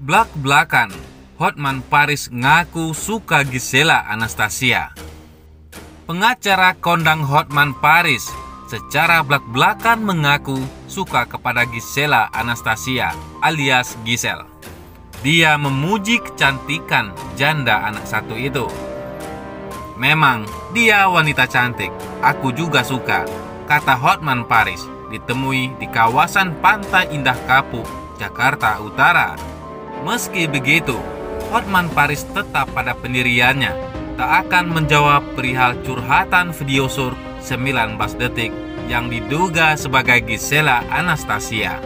Blak-blakan, Hotman Paris ngaku suka Gisela Anastasia. Pengacara kondang Hotman Paris secara blak-blakan mengaku suka kepada Gisela Anastasia alias Gisel. Dia memuji kecantikan janda anak satu itu. Memang dia wanita cantik, aku juga suka, kata Hotman Paris ditemui di kawasan Pantai Indah Kapuk, Jakarta Utara. Meski begitu, Hotman Paris tetap pada pendiriannya, tak akan menjawab perihal curhatan video sur 19 detik yang diduga sebagai Gisela Anastasia.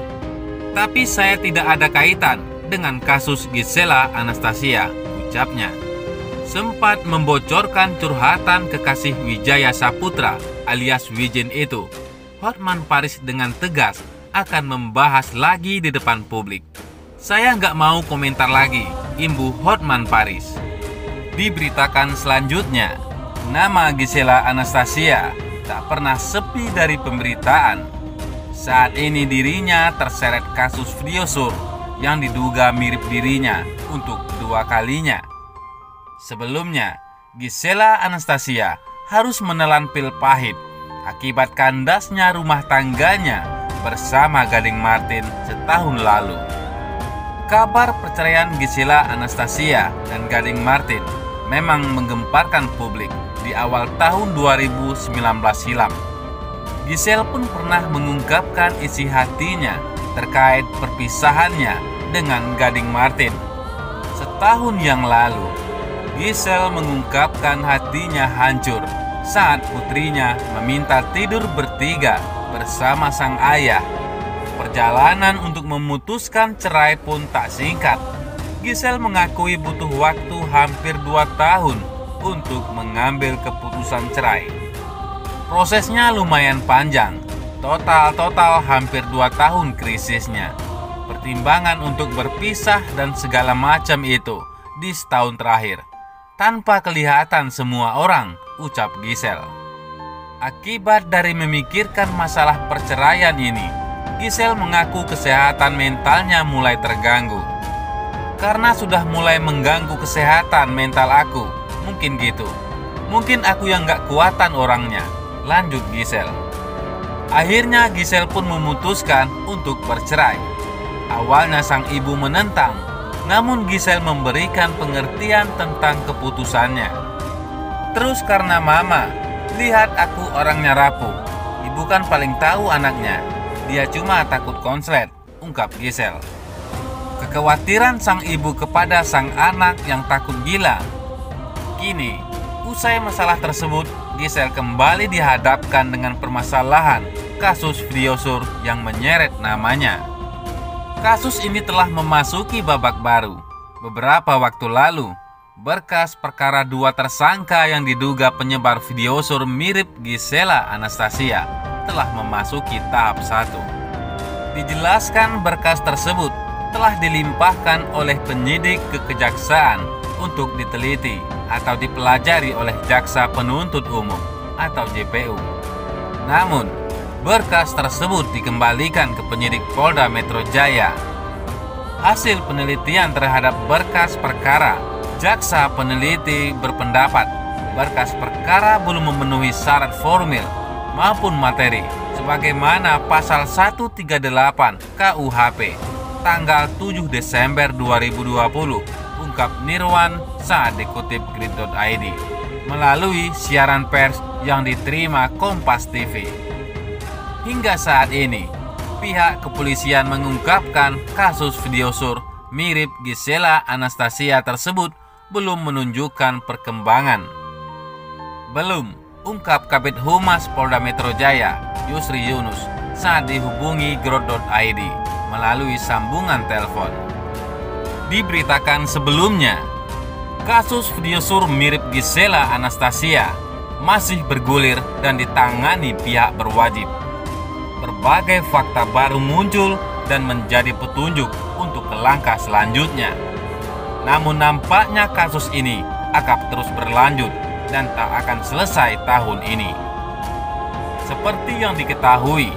Tapi saya tidak ada kaitan dengan kasus Gisela Anastasia, ucapnya. Sempat membocorkan curhatan kekasih Wijaya Saputra alias Wijin itu, Hotman Paris dengan tegas akan membahas lagi di depan publik. Saya nggak mau komentar lagi, imbu Hotman Paris. Diberitakan selanjutnya, nama Gisela Anastasia tak pernah sepi dari pemberitaan. Saat ini dirinya terseret kasus video sur yang diduga mirip dirinya untuk kedua kalinya. Sebelumnya, Gisela Anastasia harus menelan pil pahit akibat kandasnya rumah tangganya bersama Gading Martin setahun lalu. Kabar perceraian Gisela Anastasia dan Gading Martin memang menggemparkan publik di awal tahun 2019 silam. Gisel pun pernah mengungkapkan isi hatinya terkait perpisahannya dengan Gading Martin. Setahun yang lalu, Gisel mengungkapkan hatinya hancur saat putrinya meminta tidur bertiga bersama sang ayah. Perjalanan untuk memutuskan cerai pun tak singkat. Gisel mengakui butuh waktu hampir 2 tahun untuk mengambil keputusan cerai. Prosesnya lumayan panjang, total hampir 2 tahun krisisnya. Pertimbangan untuk berpisah dan segala macam itu di setahun terakhir, tanpa kelihatan semua orang, ucap Gisel. Akibat dari memikirkan masalah perceraian ini, Gisel mengaku kesehatan mentalnya mulai terganggu. Karena sudah mulai mengganggu kesehatan mental aku, mungkin gitu. Mungkin aku yang gak kuatan orangnya, lanjut Gisel. Akhirnya Gisel pun memutuskan untuk bercerai. Awalnya sang ibu menentang, namun Gisel memberikan pengertian tentang keputusannya. Terus karena mama, lihat aku orangnya rapuh. Ibu kan paling tahu anaknya. Dia cuma takut konslet, ungkap Gisel. Kekhawatiran sang ibu kepada sang anak yang takut gila. Kini, usai masalah tersebut, Gisel kembali dihadapkan dengan permasalahan kasus video sur yang menyeret namanya. Kasus ini telah memasuki babak baru. Beberapa waktu lalu, berkas perkara 2 tersangka yang diduga penyebar video sur mirip Gisela Anastasia telah memasuki tahap 1. Dijelaskan berkas tersebut telah dilimpahkan oleh penyidik ke kejaksaan untuk diteliti atau dipelajari oleh jaksa penuntut umum atau JPU. Namun, berkas tersebut dikembalikan ke penyidik Polda Metro Jaya. Hasil penelitian terhadap berkas perkara, jaksa peneliti berpendapat berkas perkara belum memenuhi syarat formil maupun materi sebagaimana pasal 138 KUHP tanggal 7 Desember 2020, ungkap Nirwan saat dikutip grid.id melalui siaran pers yang diterima Kompas TV. Hingga saat ini, pihak kepolisian mengungkapkan kasus video sur mirip Gisela Anastasia tersebut belum menunjukkan perkembangan. Belum, ungkap Kabid Humas Polda Metro Jaya, Yusri Yunus, saat dihubungi grod.id melalui sambungan telepon. Diberitakan sebelumnya, kasus video sur mirip Gisela Anastasia masih bergulir dan ditangani pihak berwajib. Berbagai fakta baru muncul dan menjadi petunjuk untuk langkah selanjutnya. Namun nampaknya kasus ini akan terus berlanjut dan tak akan selesai tahun ini. Seperti yang diketahui,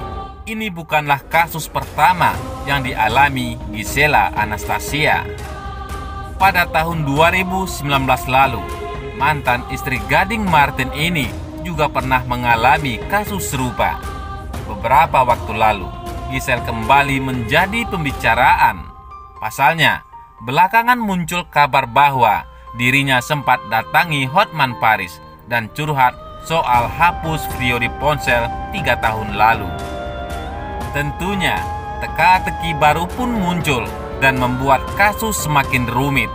ini bukanlah kasus pertama yang dialami Gisela Anastasia. pada tahun 2019 lalu, mantan istri Gading Marten ini juga pernah mengalami kasus serupa. Beberapa waktu lalu, Giselle kembali menjadi pembicaraan. Pasalnya, belakangan muncul kabar bahwa dirinya sempat datangi Hotman Paris dan curhat soal hapus video di ponsel 3 tahun lalu. Tentunya, teka-teki baru pun muncul dan membuat kasus semakin rumit.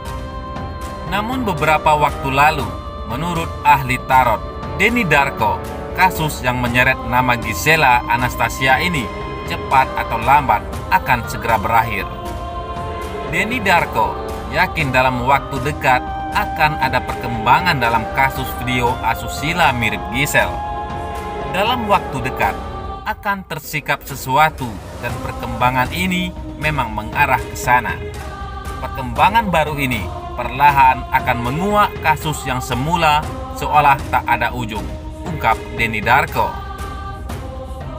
Namun beberapa waktu lalu, menurut ahli tarot Denny Darko, kasus yang menyeret nama Gisela Anastasia ini cepat atau lambat akan segera berakhir. Denny Darko yakin dalam waktu dekat akan ada perkembangan dalam kasus video asusila mirip Giselle. Dalam waktu dekat akan tersikap sesuatu dan perkembangan ini memang mengarah ke sana. Perkembangan baru ini perlahan akan menguak kasus yang semula seolah tak ada ujung, ungkap Denny Darko.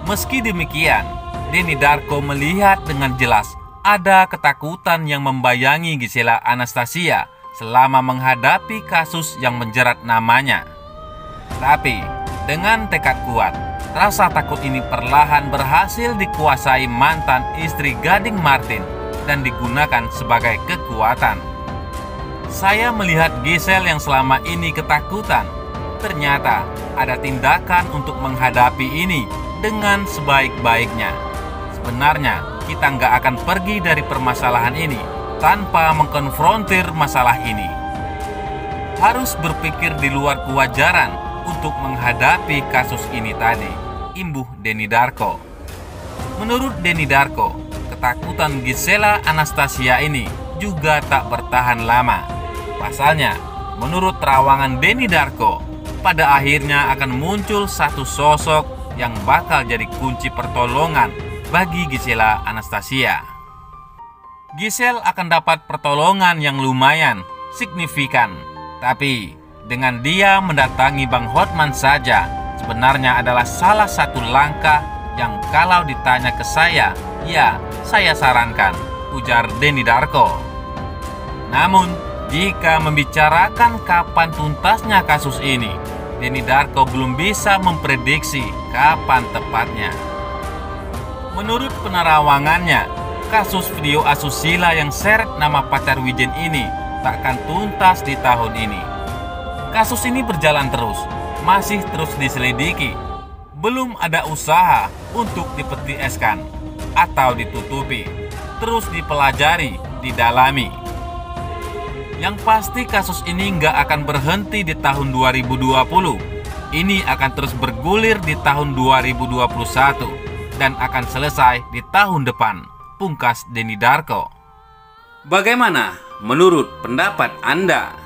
Meski demikian, Denny Darko melihat dengan jelas ada ketakutan yang membayangi Gisela Anastasia selama menghadapi kasus yang menjerat namanya. Tapi, dengan tekad kuat, rasa takut ini perlahan berhasil dikuasai mantan istri Gading Marten dan digunakan sebagai kekuatan. Saya melihat Giselle yang selama ini ketakutan. Ternyata ada tindakan untuk menghadapi ini dengan sebaik-baiknya. Sebenarnya kita nggak akan pergi dari permasalahan ini tanpa mengkonfrontir masalah ini. Harus berpikir di luar kewajaran untuk menghadapi kasus ini tadi, imbuh Denny Darko. Menurut Denny Darko, ketakutan Gisela Anastasia ini juga tak bertahan lama. Pasalnya, menurut terawangan Denny Darko, pada akhirnya akan muncul satu sosok yang bakal jadi kunci pertolongan bagi Gisela Anastasia. Giselle akan dapat pertolongan yang lumayan signifikan, tapi dengan dia mendatangi Bang Hotman saja sebenarnya adalah salah satu langkah yang kalau ditanya ke saya, ya saya sarankan, ujar Denny Darko. Namun, jika membicarakan kapan tuntasnya kasus ini, Denny Darko belum bisa memprediksi kapan tepatnya. Menurut penerawangannya, kasus video asusila yang seret nama pacar Wijen ini takkan tuntas di tahun ini. Kasus ini berjalan terus, masih terus diselidiki. Belum ada usaha untuk dipetieskan atau ditutupi, terus dipelajari, didalami. Yang pasti kasus ini nggak akan berhenti di tahun 2020. Ini akan terus bergulir di tahun 2021 dan akan selesai di tahun depan, pungkas Denny Darko. Bagaimana menurut pendapat Anda?